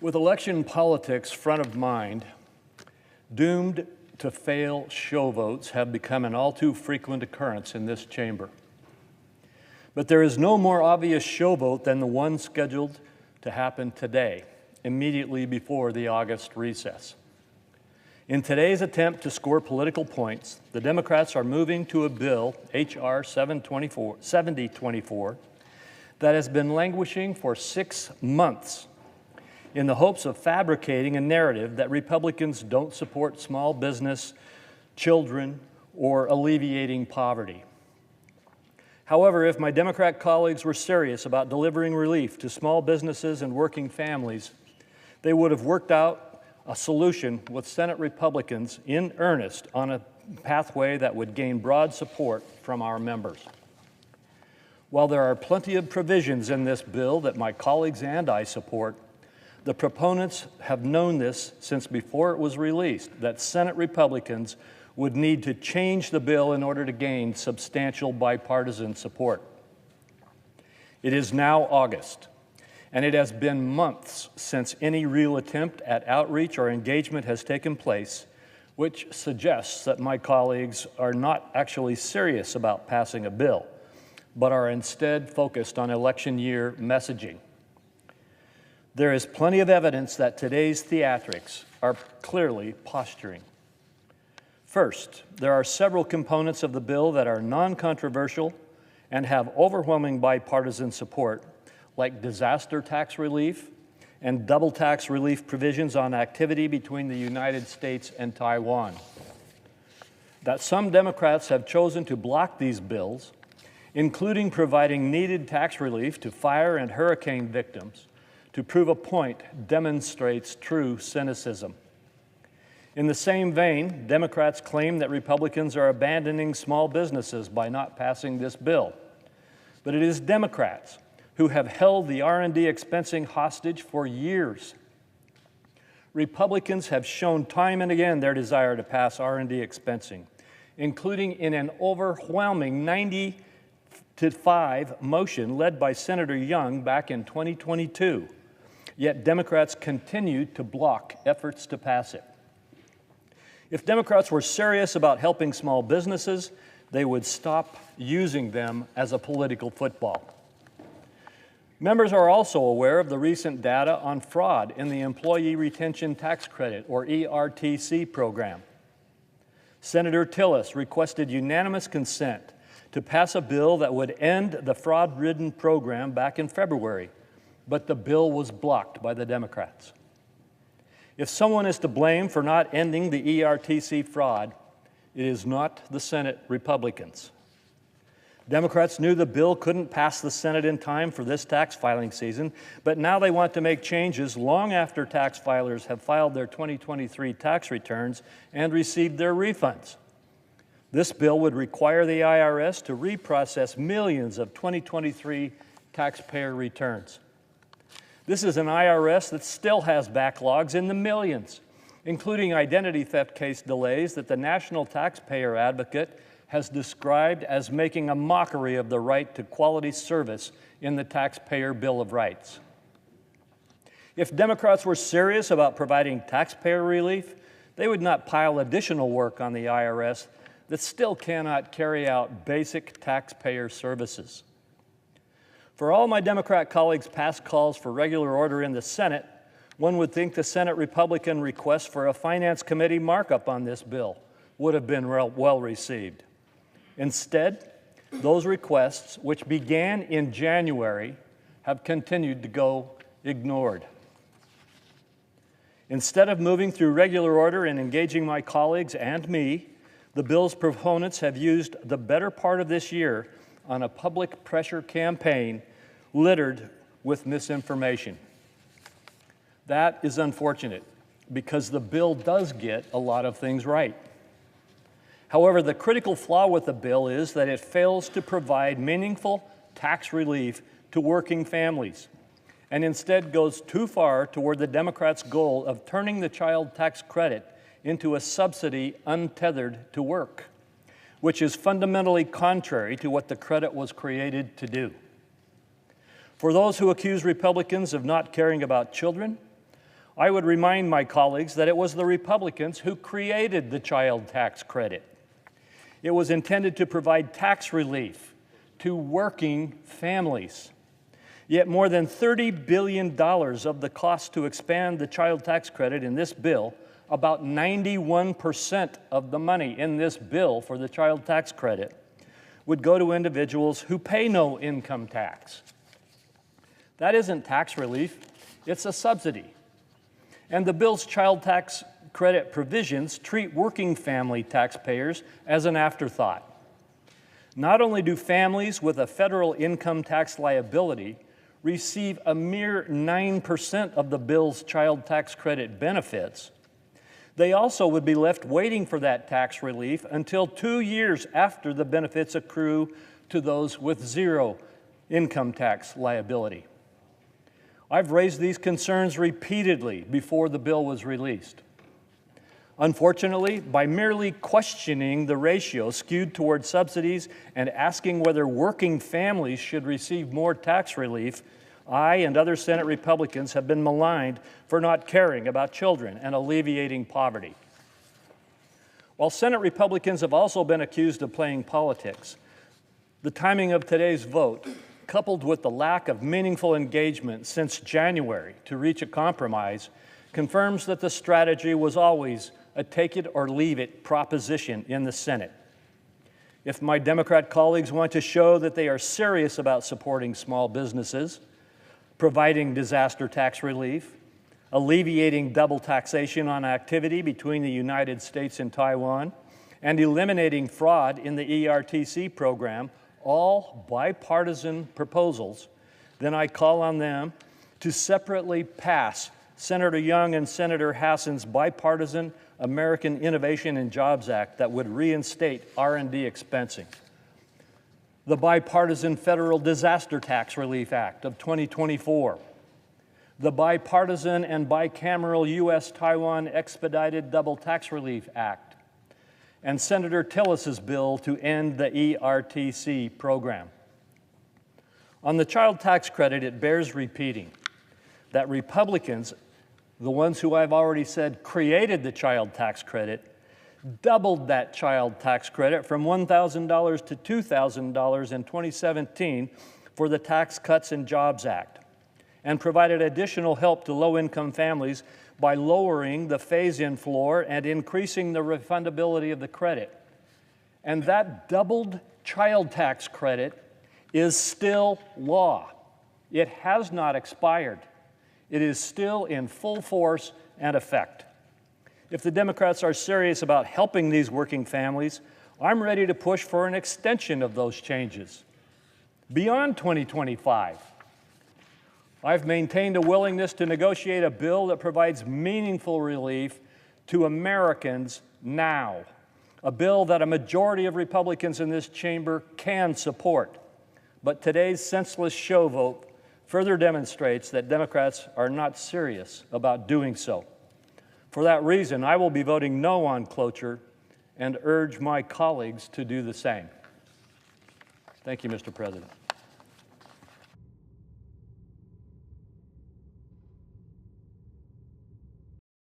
With election politics front of mind, doomed to fail show votes have become an all too frequent occurrence in this chamber. But there is no more obvious show vote than the one scheduled to happen today, immediately before the August recess. In today's attempt to score political points, the Democrats are moving to a bill, H.R. 7024, that has been languishing for 6 months in the hopes of fabricating a narrative that Republicans don't support small business, children, or alleviating poverty. However, if my Democrat colleagues were serious about delivering relief to small businesses and working families, they would have worked out a solution with Senate Republicans in earnest on a pathway that would gain broad support from our members. While there are plenty of provisions in this bill that my colleagues and I support, the proponents have known this since before it was released, that Senate Republicans would need to change the bill in order to gain substantial bipartisan support. It is now August, and it has been months since any real attempt at outreach or engagement has taken place, which suggests that my colleagues are not actually serious about passing a bill, but are instead focused on election year messaging. There is plenty of evidence that today's theatrics are clearly posturing. First, there are several components of the bill that are non-controversial and have overwhelming bipartisan support, like disaster tax relief and double tax relief provisions on activity between the United States and Taiwan. That some Democrats have chosen to block these bills, including providing needed tax relief to fire and hurricane victims, to prove a point demonstrates true cynicism. In the same vein, Democrats claim that Republicans are abandoning small businesses by not passing this bill. But it is Democrats who have held the R&D expensing hostage for years. Republicans have shown time and again their desire to pass R&D expensing, including in an overwhelming 90-5 motion led by Senator Young back in 2022. Yet Democrats continue to block efforts to pass it. If Democrats were serious about helping small businesses, they would stop using them as a political football. Members are also aware of the recent data on fraud in the Employee Retention Tax Credit, or ERTC, program. Senator Tillis requested unanimous consent to pass a bill that would end the fraud-ridden program back in February, but the bill was blocked by the Democrats. If someone is to blame for not ending the ERTC fraud, it is not the Senate Republicans. Democrats knew the bill couldn't pass the Senate in time for this tax filing season, but now they want to make changes long after tax filers have filed their 2023 tax returns and received their refunds. This bill would require the IRS to reprocess millions of 2023 taxpayer returns. This is an IRS that still has backlogs in the millions, including identity theft case delays that the National Taxpayer Advocate has described as making a mockery of the right to quality service in the Taxpayer Bill of Rights. If Democrats were serious about providing taxpayer relief, they would not pile additional work on the IRS that still cannot carry out basic taxpayer services. For all my Democrat colleagues' past calls for regular order in the Senate, one would think the Senate Republican request for a Finance Committee markup on this bill would have been well received. Instead, those requests, which began in January, have continued to go ignored. Instead of moving through regular order and engaging my colleagues and me, the bill's proponents have used the better part of this year on a public pressure campaign littered with misinformation. That is unfortunate because the bill does get a lot of things right. However, the critical flaw with the bill is that it fails to provide meaningful tax relief to working families and instead goes too far toward the Democrats' goal of turning the child tax credit into a subsidy untethered to work, which is fundamentally contrary to what the credit was created to do. For those who accuse Republicans of not caring about children, I would remind my colleagues that it was the Republicans who created the child tax credit. It was intended to provide tax relief to working families. Yet more than $30 billion of the cost to expand the child tax credit in this bill, about 91% of the money in this bill for the child tax credit, would go to individuals who pay no income tax. That isn't tax relief, it's a subsidy. And the bill's child tax credit provisions treat working family taxpayers as an afterthought. Not only do families with a federal income tax liability receive a mere 9% of the bill's child tax credit benefits, they also would be left waiting for that tax relief until 2 years after the benefits accrue to those with zero income tax liability. I've raised these concerns repeatedly before the bill was released. Unfortunately, by merely questioning the ratio skewed toward subsidies and asking whether working families should receive more tax relief, I and other Senate Republicans have been maligned for not caring about children and alleviating poverty. While Senate Republicans have also been accused of playing politics, the timing of today's vote, coupled with the lack of meaningful engagement since January to reach a compromise, confirms that the strategy was always a take-it-or-leave-it proposition in the Senate. If my Democrat colleagues want to show that they are serious about supporting small businesses, providing disaster tax relief, alleviating double taxation on activity between the United States and Taiwan, and eliminating fraud in the ERTC program, all bipartisan proposals, then I call on them to separately pass Senator Young and Senator Hassan's bipartisan American Innovation and Jobs Act that would reinstate R&D expensing, the bipartisan Federal Disaster Tax Relief Act of 2024, the bipartisan and bicameral U.S.-Taiwan Expedited Double Tax Relief Act, and Senator Tillis's bill to end the ERTC program. On the child tax credit, it bears repeating that Republicans, the ones who I've already said created the child tax credit, doubled that child tax credit from $1,000 to $2,000 in 2017 for the Tax Cuts and Jobs Act, and provided additional help to low-income families by lowering the phase-in floor and increasing the refundability of the credit. And that doubled child tax credit is still law. It has not expired. It is still in full force and effect. If the Democrats are serious about helping these working families, I'm ready to push for an extension of those changes beyond 2025. I've maintained a willingness to negotiate a bill that provides meaningful relief to Americans now, a bill that a majority of Republicans in this chamber can support. But today's senseless show vote further demonstrates that Democrats are not serious about doing so. For that reason, I will be voting no on cloture and urge my colleagues to do the same. Thank you, Mr. President.